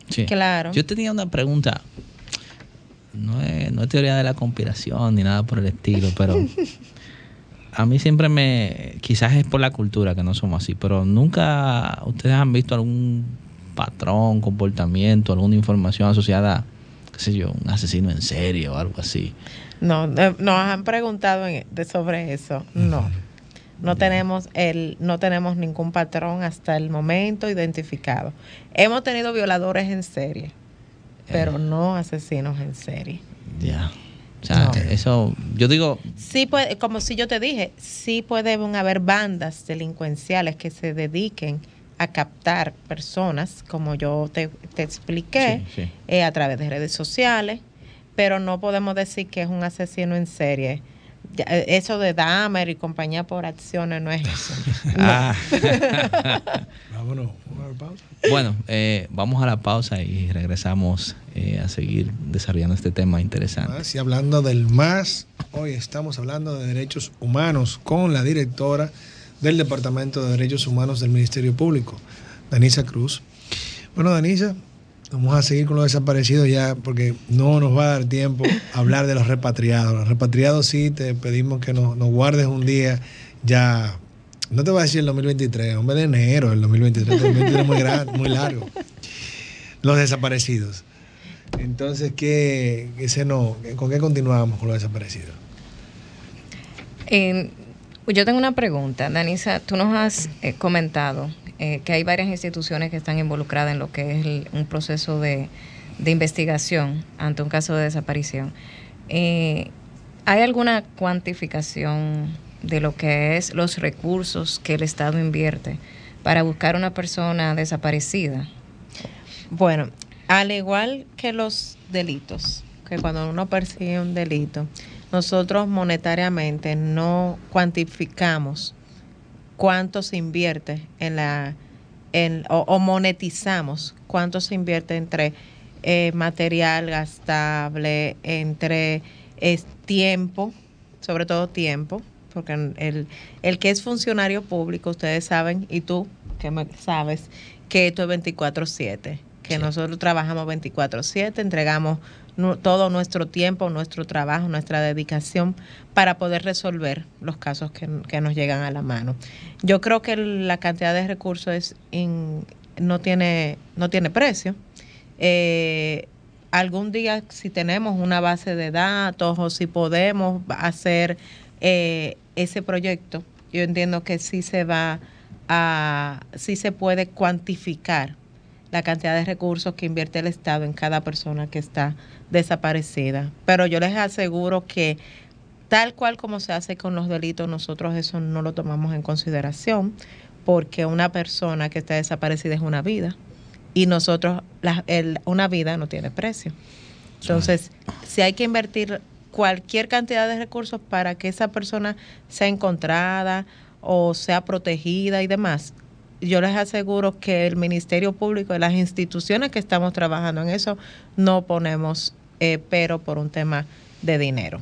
Sí. Claro. Yo tenía una pregunta. No es teoría de la conspiración ni nada por el estilo, pero a mí siempre quizás es por la cultura que no somos así, pero nunca ustedes han visto algún patrón, comportamiento, alguna información asociada, qué sé yo, un asesino en serie o algo así. No, nos han preguntado sobre eso. No tenemos ningún patrón hasta el momento identificado. Hemos tenido violadores en serie, pero no asesinos en serie. Ya. O sea, eso, yo digo... Sí puede, como si yo te dije, sí pueden haber bandas delincuenciales que se dediquen a captar personas, como yo te expliqué, a través de redes sociales, pero no podemos decir que es un asesino en serie. Eso de Dahmer y compañía por acciones no es eso. No. Vámonos, a la pausa. Bueno, vamos a la pausa y regresamos a seguir desarrollando este tema interesante. Y hablando del MAS, hoy estamos hablando de derechos humanos con la directora del Departamento de Derechos Humanos del Ministerio Público, Danisa Cruz. Bueno, Danisa, vamos a seguir con los desaparecidos ya, porque no nos va a dar tiempo a hablar de los repatriados. Los repatriados sí, te pedimos que nos guardes un día ya. No te voy a decir el 2023, hombre, de enero del 2023. El 2023 es muy grande, muy largo. Los desaparecidos. Entonces, ¿con qué continuamos con los desaparecidos? Yo tengo una pregunta, Danisa. Tú nos has comentado que hay varias instituciones que están involucradas en lo que es un proceso de investigación ante un caso de desaparición. ¿Hay alguna cuantificación de lo que es los recursos que el Estado invierte para buscar una persona desaparecida? Bueno, al igual que los delitos, que cuando uno persigue un delito, nosotros monetariamente no cuantificamos cuánto se invierte o monetizamos cuánto se invierte entre material gastable, entre tiempo, sobre todo tiempo, porque el que es funcionario público, ustedes saben, y tú que sabes, que esto es 24/7, que sí. Nosotros trabajamos 24/7, entregamos todo nuestro tiempo, nuestro trabajo, nuestra dedicación para poder resolver los casos que nos llegan a la mano. Yo creo que la cantidad de recursos no tiene precio. Algún día, si tenemos una base de datos o si podemos hacer ese proyecto, yo entiendo que sí se puede cuantificar la cantidad de recursos que invierte el Estado en cada persona que está desaparecida. Pero yo les aseguro que tal cual como se hace con los delitos, nosotros eso no lo tomamos en consideración, porque una persona que está desaparecida es una vida y nosotros, una vida no tiene precio. Entonces, si hay que invertir cualquier cantidad de recursos para que esa persona sea encontrada o sea protegida y demás, yo les aseguro que el Ministerio Público y las instituciones que estamos trabajando en eso no ponemos pero por un tema de dinero.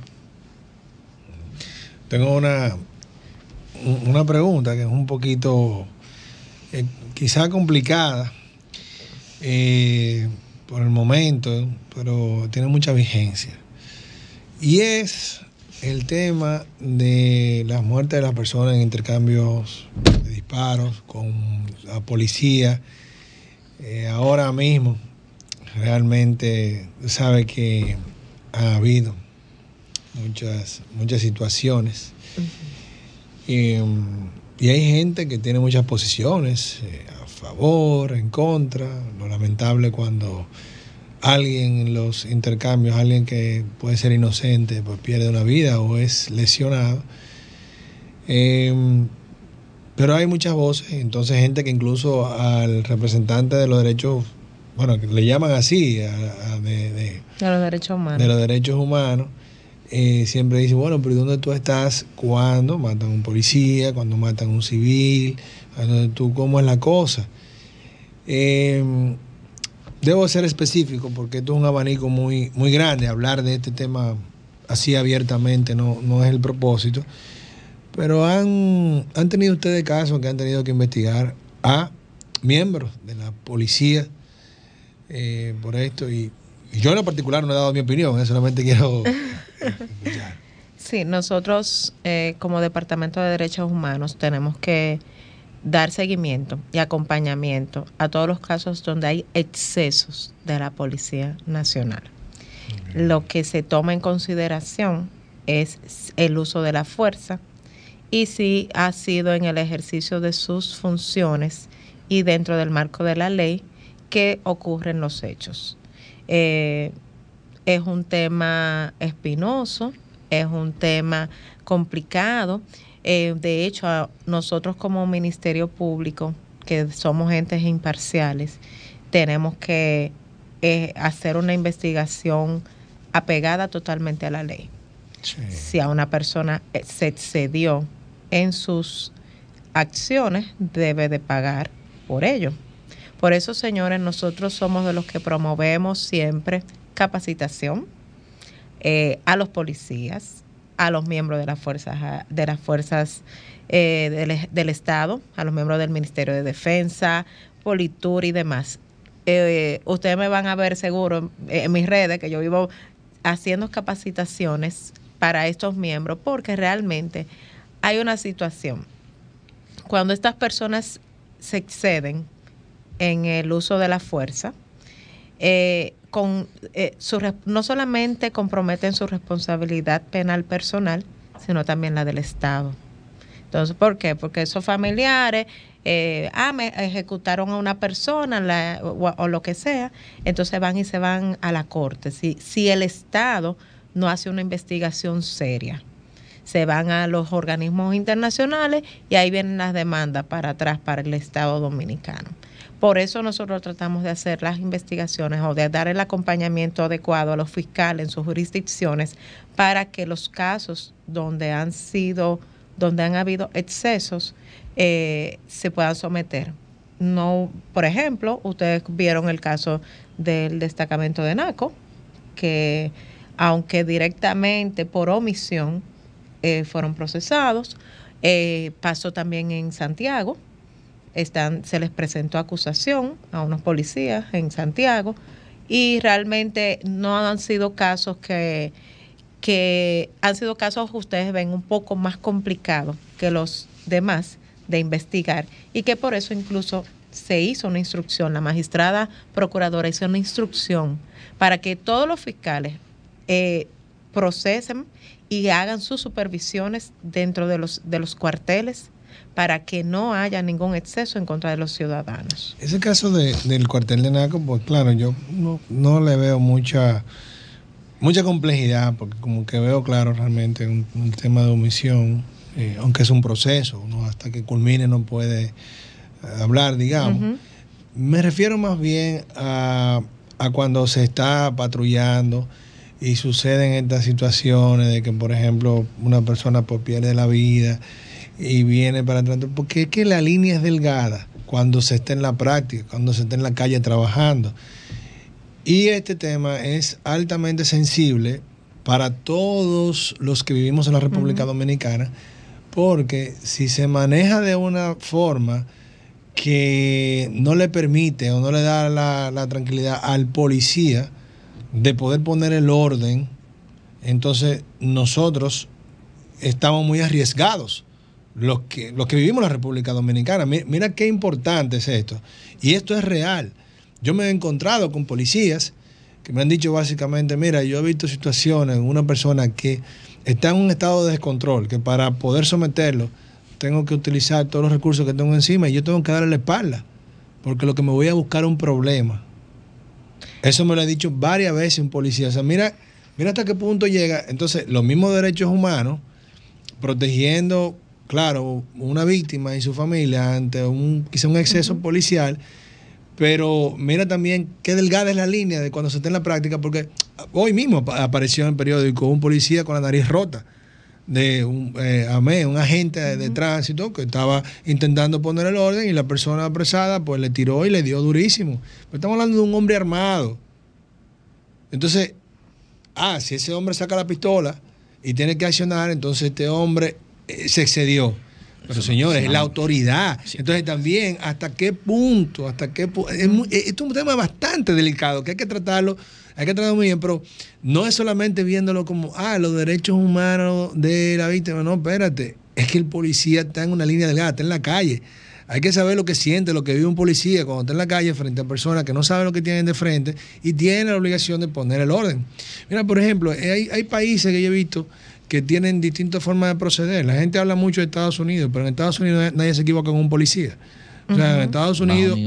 Tengo una pregunta que es un poquito quizá complicada por el momento, pero tiene mucha vigencia. Y es el tema de las muertes de las personas en intercambios de disparos con la policía. Ahora mismo realmente sabe que ha habido muchas situaciones. Y hay gente que tiene muchas posiciones a favor, en contra. Lo lamentable cuando alguien en los intercambios, alguien que puede ser inocente, pues pierde una vida o es lesionado. Pero hay muchas voces, entonces gente que incluso al representante de los derechos, bueno, que le llaman así, de los derechos humanos. De los derechos humanos, siempre dice, bueno, pero ¿dónde tú estás cuando matan a un policía, cuando matan a un civil? ¿Cómo es la cosa? Debo ser específico porque esto es un abanico muy, muy grande. Hablar de este tema así abiertamente no es el propósito. Pero han tenido ustedes casos que han tenido que investigar a miembros de la policía por esto. Y yo en lo particular no he dado mi opinión, solamente quiero escuchar. Sí, nosotros como Departamento de Derechos Humanos tenemos que dar seguimiento y acompañamiento a todos los casos donde hay excesos de la Policía Nacional. Okay. Lo que se toma en consideración es el uso de la fuerza y si ha sido en el ejercicio de sus funciones y dentro del marco de la ley que ocurren los hechos. Es un tema espinoso, es un tema complicado. De hecho, nosotros como Ministerio Público, que somos entes imparciales, tenemos que hacer una investigación apegada totalmente a la ley. Sí. Si a una persona se excedió en sus acciones, debe de pagar por ello. Por eso, señores, nosotros somos de los que promovemos siempre capacitación a los policías, a los miembros de las fuerzas del Estado, a los miembros del Ministerio de Defensa, Politur y demás. Ustedes me van a ver seguro en mis redes que yo vivo haciendo capacitaciones para estos miembros porque realmente hay una situación. Cuando estas personas se exceden en el uso de la fuerza, no solamente comprometen su responsabilidad penal personal, sino también la del Estado. Entonces, ¿por qué? Porque esos familiares, me ejecutaron a una persona o lo que sea, entonces van y se van a la corte. Si el Estado no hace una investigación seria, se van a los organismos internacionales y ahí vienen las demandas para atrás para el Estado dominicano. Por eso nosotros tratamos de hacer las investigaciones o de dar el acompañamiento adecuado a los fiscales en sus jurisdicciones para que los casos donde han habido excesos se puedan someter. No, por ejemplo, ustedes vieron el caso del destacamento de Naco, que aunque directamente por omisión fueron procesados, pasó también en Santiago. Se les presentó acusación a unos policías en Santiago y realmente no han sido casos que han sido casos que ustedes ven un poco más complicados que los demás de investigar y que por eso incluso se hizo una instrucción, la magistrada procuradora hizo una instrucción para que todos los fiscales procesen y hagan sus supervisiones dentro de los cuarteles para que no haya ningún exceso en contra de los ciudadanos. Ese caso del cuartel de Naco, pues claro, yo no le veo mucha complejidad, porque como que veo claro realmente un tema de omisión, aunque es un proceso, uno hasta que culmine no puede hablar, digamos. Uh-huh. Me refiero más bien a cuando se está patrullando y suceden estas situaciones de que, por ejemplo, una persona pues pierde la vida y viene para atrás, porque es que la línea es delgada cuando se está en la práctica, cuando se está en la calle trabajando. Y este tema es altamente sensible para todos los que vivimos en la República Dominicana, porque si se maneja de una forma que no le permite o no le da la tranquilidad al policía de poder poner el orden, entonces nosotros estamos muy arriesgados, los que vivimos en la República Dominicana. Mira qué importante es esto. Y esto es real. Yo me he encontrado con policías que me han dicho básicamente, mira, yo he visto situaciones en una persona que está en un estado de descontrol, que para poder someterlo tengo que utilizar todos los recursos que tengo encima y yo tengo que darle la espalda, porque lo que me voy a buscar es un problema. Eso me lo ha dicho varias veces un policía. O sea, mira hasta qué punto llega. Entonces, los mismos derechos humanos, protegiendo, claro, una víctima y su familia ante quizá un exceso policial, pero mira también qué delgada es la línea de cuando se está en la práctica, porque hoy mismo apareció en el periódico un policía con la nariz rota, de un agente de tránsito que estaba intentando poner el orden y la persona apresada pues le tiró y le dio durísimo. Pero estamos hablando de un hombre armado. Entonces, si ese hombre saca la pistola y tiene que accionar, entonces este hombre se excedió. Pero señores, es la autoridad. Entonces también, ¿hasta qué punto? Es un tema bastante delicado que hay que tratarlo muy bien, pero no es solamente viéndolo como, los derechos humanos de la víctima. No, espérate, es que el policía está en una línea delgada, está en la calle. Hay que saber lo que siente, lo que vive un policía cuando está en la calle frente a personas que no saben lo que tienen de frente y tienen la obligación de poner el orden. Mira, por ejemplo, hay países que yo he visto que tienen distintas formas de proceder. La gente habla mucho de Estados Unidos, pero en Estados Unidos nadie se equivoca con un policía. O sea, en Estados Unidos,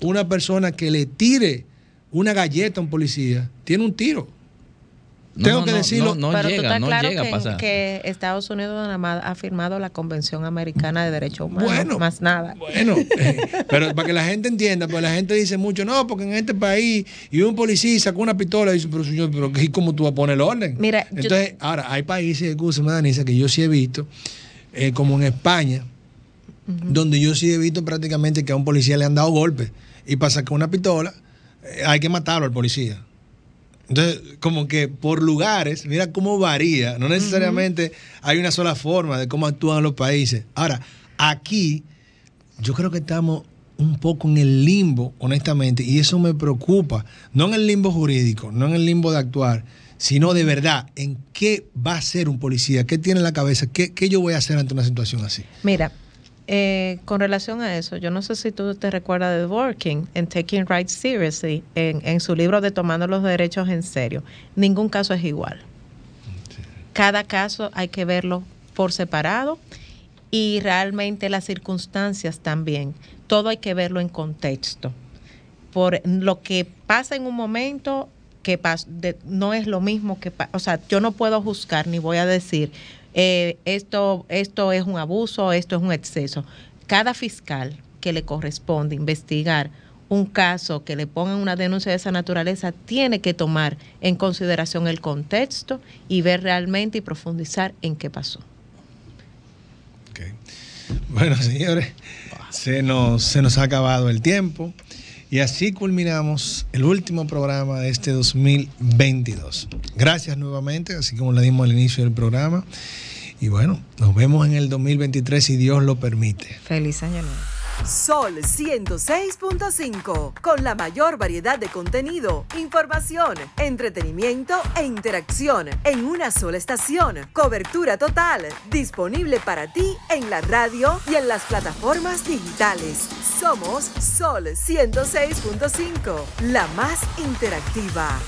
una persona que le tire una galleta a un policía tiene un tiro. Tengo que decirlo. Pero llega claro a pasar. que Estados Unidos nada más ha firmado la Convención Americana de Derechos Humanos, más nada. Bueno, pero para que la gente entienda, pues la gente dice mucho, no, porque en este país y un policía sacó una pistola y dice, pero señor, pero ¿cómo tú vas a poner el orden? Mira, entonces, ahora, hay países, escúchame, Danisa, que yo sí he visto, como en España, donde yo sí he visto prácticamente que a un policía le han dado golpes y para sacar una pistola hay que matarlo al policía. Entonces, como que por lugares, mira cómo varía. No necesariamente hay una sola forma de cómo actúan los países. Ahora, aquí yo creo que estamos un poco en el limbo, honestamente, y eso me preocupa. No en el limbo jurídico, no en el limbo de actuar, sino de verdad, en qué va a hacer un policía, qué tiene en la cabeza, qué yo voy a hacer ante una situación así. Mira, con relación a eso, yo no sé si tú te recuerdas de Dworkin en Taking Rights Seriously, en su libro de Tomando los Derechos en Serio. Ningún caso es igual. Cada caso hay que verlo por separado y realmente las circunstancias también. Todo hay que verlo en contexto. Por lo que pasa en un momento no es lo mismo que o sea, yo no puedo juzgar ni voy a decir esto es un abuso, esto es un exceso. Cada fiscal que le corresponde investigar un caso, que le pongan una denuncia de esa naturaleza, tiene que tomar en consideración el contexto y ver realmente y profundizar en qué pasó. Okay. Bueno, señores, se nos ha acabado el tiempo y así culminamos el último programa de este 2022. Gracias nuevamente, así como le dimos al inicio del programa. Y bueno, nos vemos en el 2023 si Dios lo permite. Feliz año nuevo. Sol 106.5, con la mayor variedad de contenido, información, entretenimiento e interacción en una sola estación. Cobertura total, disponible para ti en la radio y en las plataformas digitales. Somos Sol 106.5, la más interactiva.